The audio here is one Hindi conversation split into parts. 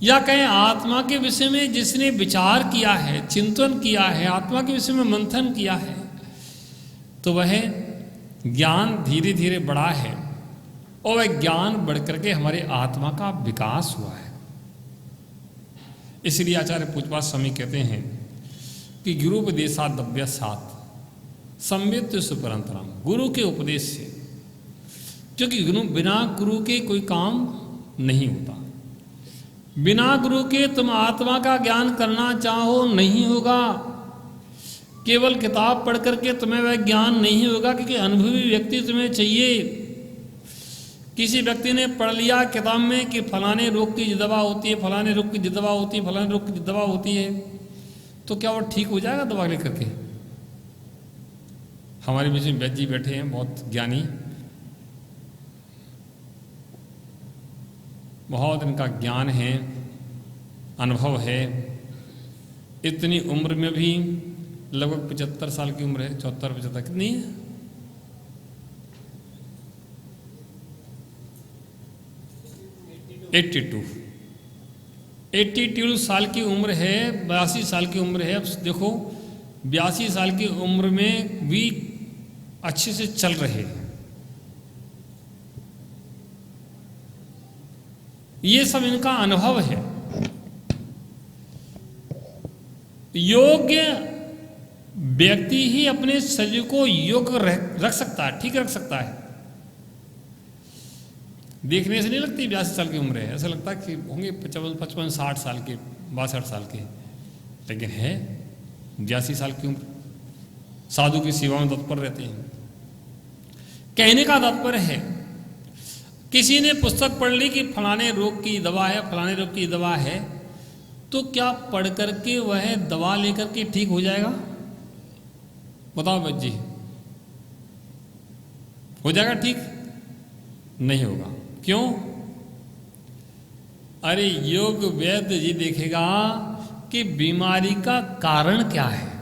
या कहें आत्मा के विषय में जिसने विचार किया है, चिंतन किया है, आत्मा के विषय में मंथन किया है, तो वह ज्ञान धीरे धीरे बढ़ा है और वह ज्ञान बढ़ करके हमारे आत्मा का विकास हुआ है। इसलिए आचार्य पूज्यपाद स्वामी कहते हैं कि गुरुपदेशादभ्यासात् संवित्त सुपरंतरम, गुरु के उपदेश से, क्योंकि बिना गुरु के कोई काम नहीं होता। बिना गुरु के तुम आत्मा का ज्ञान करना चाहो नहीं होगा। केवल किताब पढ़ करके तुम्हें वह ज्ञान नहीं होगा, क्योंकि अनुभवी व्यक्ति तुम्हें चाहिए। किसी व्यक्ति ने पढ़ लिया किताब में कि फलाने रोग की दवा होती है, फलाने रोग की दवा होती है, फलाने रोग की दवा होती है, तो क्या वो ठीक हो जाएगा दवा लेकर के? हमारे बीच में वैद्य जी बैठे हैं, बहुत ज्ञानी, बहुत इनका ज्ञान है, अनुभव है। इतनी उम्र में भी लगभग 75 साल की उम्र है, 74-75 कितनी है? 82 साल की उम्र है, 82 साल की उम्र है। अब देखो 82 साल की उम्र में भी अच्छे से चल रहे हैं। ये सब इनका अनुभव है। योग्य व्यक्ति ही अपने शरीर को योग्य रख सकता है, ठीक रख सकता है। देखने से नहीं लगती 82 साल की उम्र है, ऐसा लगता है कि होंगे 55-60 साल के, 62 साल के, लेकिन है 82 साल की उम्र। साधु की सेवा में तत्पर रहते हैं। कहने का तात्पर्य है, किसी ने पुस्तक पढ़ ली कि फलाने रोग की दवा है, फलाने रोग की दवा है, तो क्या पढ़ करके वह दवा लेकर के ठीक हो जाएगा? बताओ बच्चे जी, हो जाएगा ठीक? नहीं होगा। क्यों? अरे योग वैद्य जी देखेगा कि बीमारी का कारण क्या है।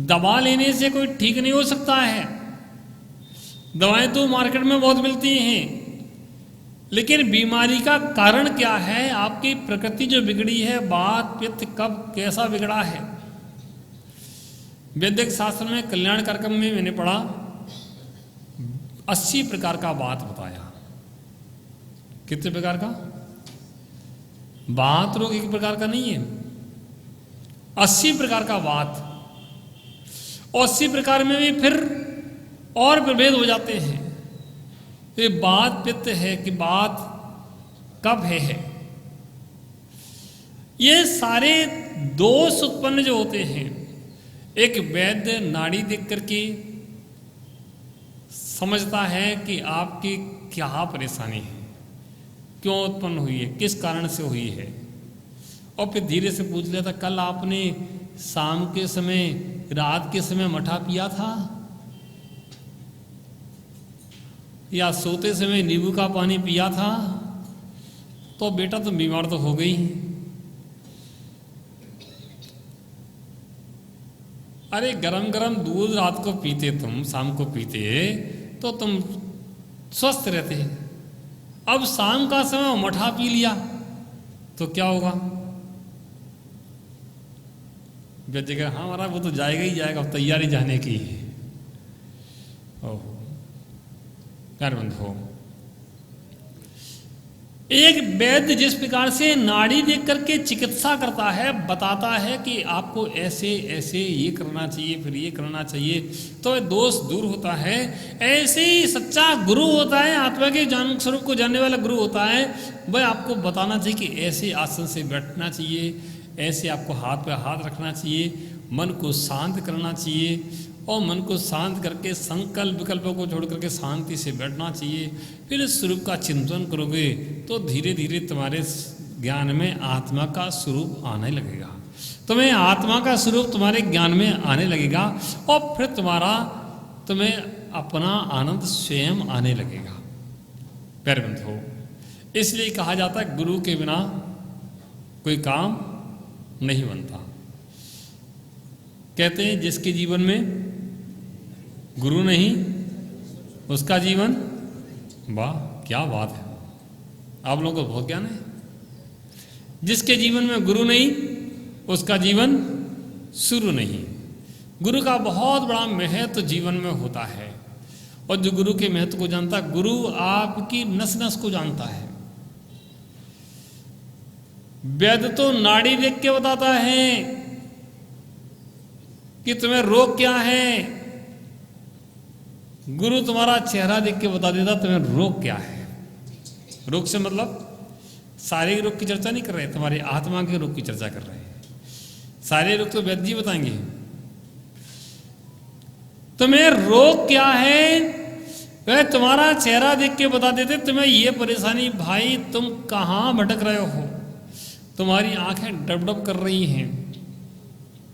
दवा लेने से कोई ठीक नहीं हो सकता है। दवाएं तो मार्केट में बहुत मिलती हैं, लेकिन बीमारी का कारण क्या है? आपकी प्रकृति जो बिगड़ी है, वात पित्त कब कैसा बिगड़ा है। वैदिक शास्त्र में कल्याण कार्यक्रम में मैंने पढ़ा 80 प्रकार का वात बताया। कितने प्रकार का? वात रोग एक प्रकार का नहीं है, 80 प्रकार का वात। 80 प्रकार में भी फिर और प्रभेद हो जाते हैं। ये वात पित्त है कि वात कब है। ये सारे दोष उत्पन्न जो होते हैं, एक वैद्य नाड़ी देख करके समझता है कि आपकी क्या परेशानी है, क्यों उत्पन्न हुई है, किस कारण से हुई है, और फिर धीरे से पूछ लेता, कल आपने शाम के समय, रात के समय मठा पिया था, या सोते समय नींबू का पानी पिया था, तो बेटा तुम बीमार तो हो गई। अरे गरम गरम दूध रात को पीते, तुम शाम को पीते तो तुम स्वस्थ रहते। अब शाम का समय मठा पी लिया तो क्या होगा? वैद्य हाँ महाराज वो तो जाएगा ही जाएगा, तैयारी जाने की है। ओह कर बंद हो। एक वैद्य जिस प्रकार से नाड़ी देख करके चिकित्सा करता है, बताता है कि आपको ऐसे ऐसे ये करना चाहिए, फिर ये करना चाहिए, तो दोष दूर होता है। ऐसे ही सच्चा गुरु होता है, आत्मा के ज्ञान स्वरूप को जानने वाला गुरु होता है, वह आपको बताना चाहिए कि ऐसे आसन से बैठना चाहिए, ऐसे आपको हाथ पे हाथ रखना चाहिए, मन को शांत करना चाहिए, और मन को शांत करके संकल्प विकल्पों को छोड़ करके शांति से बैठना चाहिए। फिर इस स्वरूप का चिंतन करोगे तो धीरे धीरे तुम्हारे ज्ञान में आत्मा का स्वरूप आने लगेगा, तुम्हें आत्मा का स्वरूप तुम्हारे ज्ञान में आने लगेगा, और फिर तुम्हें अपना आनंद स्वयं आने लगेगा। पैरबंद हो। इसलिए कहा जाता है गुरु के बिना कोई काम नहीं बनता। कहते हैं जिसके जीवन में गुरु नहीं उसका जीवन वाह, क्या बात है, आप लोगों को बहुत ज्ञान है। जिसके जीवन में गुरु नहीं उसका जीवन शुरू नहीं। गुरु का बहुत बड़ा महत्व जीवन में होता है, और जो गुरु के महत्व को जानता है, गुरु आपकी नस नस को जानता है। वैद्य तो नाड़ी देख के बताता है कि तुम्हें रोग क्या है, गुरु तुम्हारा चेहरा देख के बता देता तुम्हें रोग क्या है। रोग से मतलब शारीरिक रोग की चर्चा नहीं कर रहे, तुम्हारी आत्मा के रोग की चर्चा कर रहे हैं। सारे रोग तो वैद्य जी बताएंगे। तुम्हें रोग क्या है वह तुम्हारा चेहरा देख के बता देते, तुम्हें ये परेशानी भाई, तुम कहाँ भटक रहे हो, तुम्हारी आंखें डबडब कर रही हैं।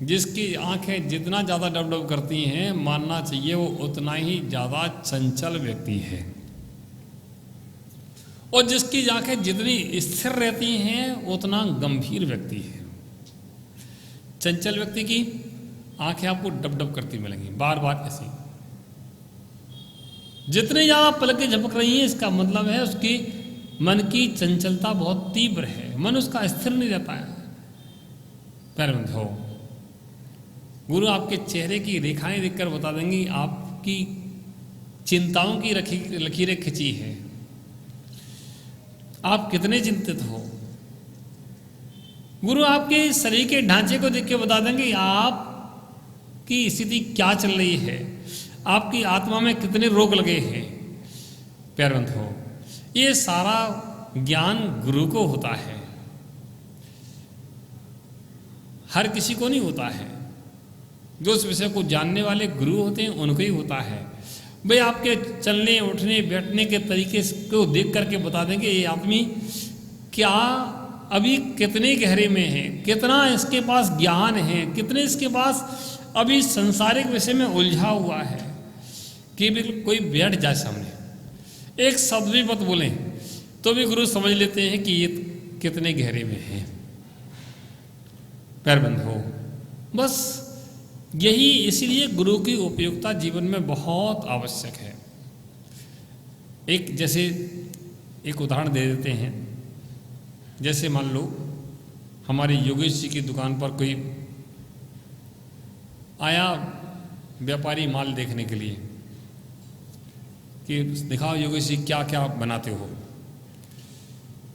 जिसकी आंखें जितना ज़्यादा डबडब करती हैं, मानना चाहिए वो उतना ही ज़्यादा चंचल व्यक्ति है, और जिसकी आंखें जितनी स्थिर रहती हैं उतना गंभीर व्यक्ति है। चंचल व्यक्ति की आंखें आपको डबडब करती मिलेंगी बार बार ऐसी। जितने ज़्यादा पलकें झपक रही हैं, इसका मतलब है उसकी मन की चंचलता बहुत तीव्र है, मन उसका स्थिर नहीं रहता है। पैर बंद हो। गुरु आपके चेहरे की रेखाएं देखकर बता देंगी आपकी चिंताओं की लकीरें खिंची है, आप कितने चिंतित हो। गुरु आपके शरीर के ढांचे को देख के बता देंगे आपकी स्थिति क्या चल रही है, आपकी आत्मा में कितने रोग लगे हैं। पैर बंद हो। ये सारा ज्ञान गुरु को होता है, हर किसी को नहीं होता है। जो उस विषय को जानने वाले गुरु होते हैं उनको ही होता है। भाई आपके चलने उठने बैठने के तरीके को देख करके बता देंगे ये आदमी क्या अभी कितने गहरे में है, कितना इसके पास ज्ञान है, कितने इसके पास अभी संसारिक विषय में उलझा हुआ है। कि बिल्कुल कोई बैठ जाए सामने, एक शब्द भी मत बोलें तो भी गुरु समझ लेते हैं कि ये कितने गहरे में है। पैर बंद हो। बस यही, इसीलिए गुरु की उपयोगिता जीवन में बहुत आवश्यक है। एक उदाहरण दे देते हैं। जैसे मान लो हमारे योगेश जी की दुकान पर कोई आया व्यापारी माल देखने के लिए कि दिखाओ योगेश जी क्या क्या बनाते हो।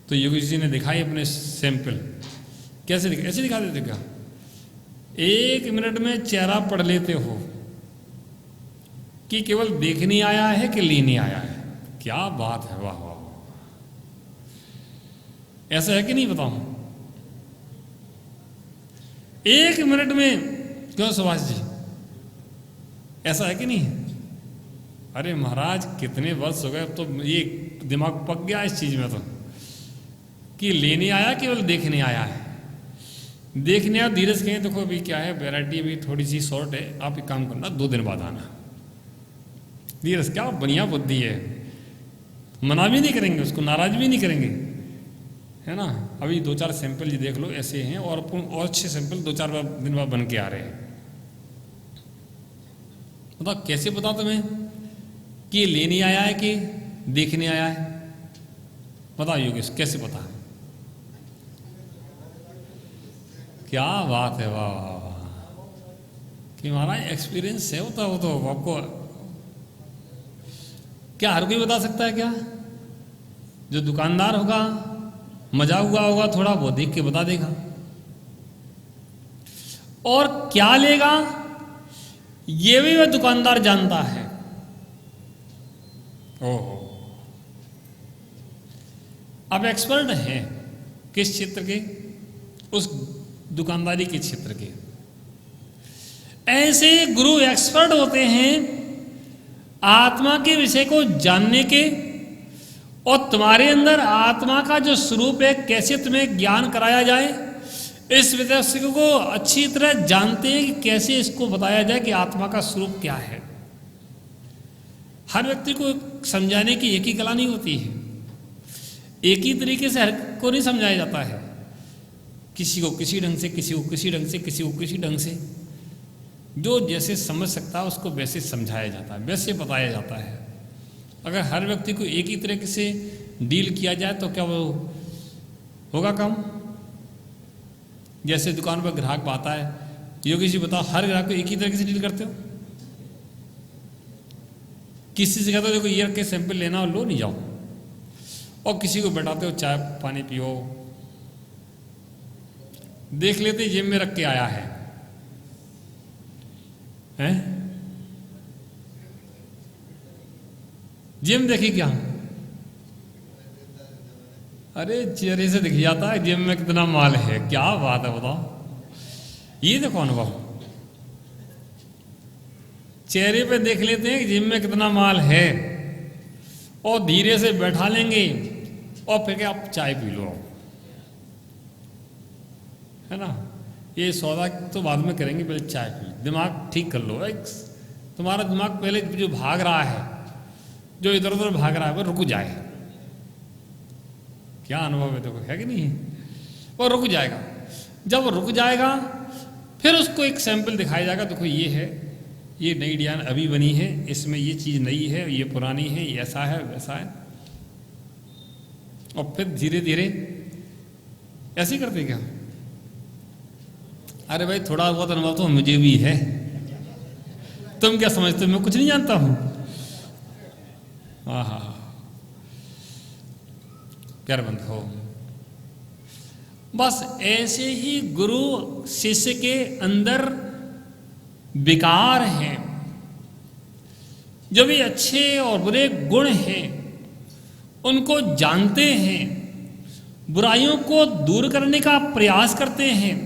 तो योगेश जी ने दिखाई अपने सैंपल। कैसे ऐसे दिखा देते क्या? 1 मिनट में चेहरा पढ़ लेते हो कि केवल देखने आया है कि लेने आया है। क्या बात है, वाह वाह। ऐसा है कि नहीं बताऊं? 1 मिनट में, क्यों सुभाष जी, ऐसा है कि नहीं? अरे महाराज कितने वर्ष हो गए, तो ये दिमाग पक गया इस चीज में तो कि लेने आया केवल देखने आया है। देखने आप धीरज कहें देखो अभी क्या है, वैरायटी अभी थोड़ी सी शॉर्ट है, आप एक काम करना 2 दिन बाद आना। धीरज क्या बढ़िया बुद्धि है, मना भी नहीं करेंगे उसको, नाराज भी नहीं करेंगे, है ना। अभी 2-4 सैंपल जी देख लो ऐसे हैं, और अच्छे सैंपल 2-4 दिन बाद बन के आ रहे हैं। बताओ कैसे बताओ तुम्हें कि लेने आया है कि देखने आया है? बताओ योगेश कैसे पता? क्या बात है, वाह वाह वाह। कि महाराज एक्सपीरियंस है, वो तो आपको क्या हर कोई बता सकता है क्या? जो दुकानदार होगा, मजा हुआ होगा थोड़ा, वो देख के बता देगा। और क्या लेगा ये भी वह दुकानदार जानता है। ओहो, अब एक्सपर्ट हैं किस क्षेत्र के? उस दुकानदारी के क्षेत्र के। ऐसे गुरु एक्सपर्ट होते हैं आत्मा के विषय को जानने के, और तुम्हारे अंदर आत्मा का जो स्वरूप है कैसे तुम्हें ज्ञान कराया जाए, इस विषय को अच्छी तरह जानते हैं कि कैसे इसको बताया जाए कि आत्मा का स्वरूप क्या है। हर व्यक्ति को समझाने की एक ही कला नहीं होती है, एक ही तरीके से हर को नहीं समझाया जाता है। किसी को किसी ढंग से, किसी को किसी ढंग से, किसी को किसी ढंग से। जो जैसे समझ सकता है उसको वैसे समझाया जाता है, वैसे बताया जाता है। अगर हर व्यक्ति को एक ही तरीके से डील किया जाए तो क्या वो होगा कम? जैसे दुकान पर ग्राहक आता है, योगी जी बताओ, हर ग्राहक को एक ही तरीके से डील करते हो? किसी से कहते हो देखो ये रख के सैंपल लेना, और लो नहीं जाओ, और किसी को बैठाते हो चाय पानी पियो, देख लेते जेब में रख के आया है, हैं? जेब में देखी क्या? अरे चेहरे से दिख जाता है जेब में कितना माल है। क्या बात है बताओ, ये देखो अनुभव, चेहरे पे देख लेते हैं कि जेब में कितना माल है, और धीरे से बैठा लेंगे, और फिर क्या आप चाय पी लो, है ना? ये सौदा तो बाद में करेंगे, पहले चाय पी, दिमाग ठीक कर लो। तुम्हारा दिमाग पहले जो भाग रहा है, जो इधर उधर भाग रहा है, वो रुक जाए। क्या अनुभव है, देखो है कि नहीं है? वो रुक जाएगा। जब वो रुक जाएगा फिर उसको एक सैंपल दिखाया जाएगा, देखो ये है, ये नई डिजाइन अभी बनी है, इसमें ये चीज़ नई है, ये पुरानी है, ये ऐसा है वैसा है, और फिर धीरे धीरे ऐसे ही करते क्या? अरे भाई थोड़ा बहुत अनुभव तो मुझे भी है, तुम क्या समझते हो मैं कुछ नहीं जानता हूं? हाँ, प्यार बंद हो। बस ऐसे ही गुरु शिष्य के अंदर विकार हैं, जो भी अच्छे और बुरे गुण हैं उनको जानते हैं, बुराइयों को दूर करने का प्रयास करते हैं,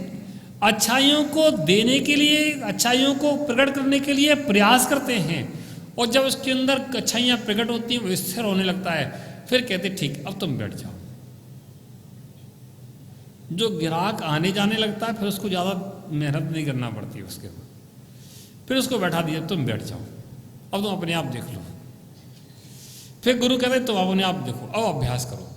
अच्छाइयों को देने के लिए, अच्छाइयों को प्रकट करने के लिए प्रयास करते हैं, और जब उसके अंदर अच्छाइयाँ प्रकट होती हैं वो स्थिर होने लगता है, फिर कहते ठीक अब तुम बैठ जाओ। जो ग्राहक आने जाने लगता है फिर उसको ज़्यादा मेहनत नहीं करना पड़ती है, उसके फिर उसको बैठा दिया, तुम बैठ जाओ, अब तुम अपने आप देख लो। फिर गुरु कहते तुम अपने आप देखो, अब अभ्यास करो।